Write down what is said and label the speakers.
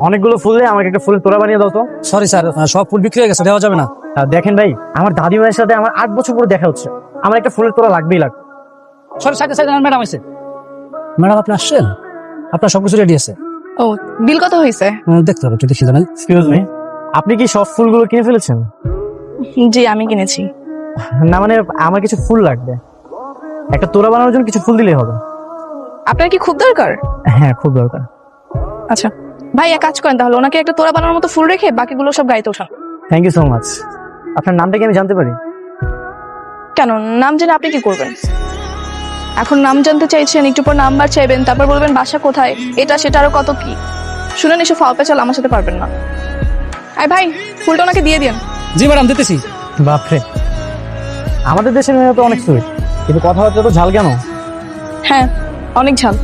Speaker 1: অনেকগুলো ফুল দিয়ে আমাকে একটা ফুলের তোড়া বানিয়ে দাও তো।
Speaker 2: সরি স্যার, সব ফুল বিক্রি হয়ে গেছে, দেওয়া যাবে না।
Speaker 1: দেখেন ভাই, আমার দাদিমায়ের সাথে আমার 8 বছর পরে দেখা হচ্ছে, আমার একটা ফুলের তোড়া লাগবেই লাগবে।
Speaker 2: সরি, সাইডে সাইডে ম্যাডাম আছে। ম্যাডাম আপনি আসছেন? আপনার সবকিছু রেডি আছে?
Speaker 3: ও, বিল কত হয়েছে?
Speaker 2: দেখতে হবে, একটু দেখি জানেন।
Speaker 1: এক্সকিউজ মি, আপনি কি সব ফুলগুলো কিনে ফেলেছেন?
Speaker 3: জি, আমি কিনেছি।
Speaker 1: না মানে আমার কিছু ফুল লাগবে, একটা তোড়া বানানোর জন্য কিছু ফুল দিলেই হবে।
Speaker 3: আপনার কি খুব দরকার?
Speaker 1: হ্যাঁ, খুব দরকার।
Speaker 3: আচ্ছা ভাই, এক কাজ করেন তাহলে, ওনাকে একটা তোড়া বানানোর মতো ফুল রেখে বাকিগুলো সব গাড়িতে ওঠান।
Speaker 1: Thank you so much. আপনার নামটা কি আমি জানতে পারি?
Speaker 3: কেন, নাম জেনে আপনি কি করবেন? এখন নাম জানতে চাইছেন, একটু পর নাম্বার চাইবেন, তারপর বলবেন বাসা কোথায়, এটা সেটা আরো কত কি। শুনেন, এসব ফাও পেঁচাল আমার সাথে পারবেন না। আয় ভাই, ফুলটা ওনাকে দিয়ে দিন।
Speaker 2: জি ম্যাডাম, দিতেছি।
Speaker 1: বাপরে, আমাদের দেশের মেয়ে তো অনেক সুইট, কিন্তু কথাবার্তা তো ঝাল কেন?
Speaker 3: হ্যাঁ, অনেক ঝাল।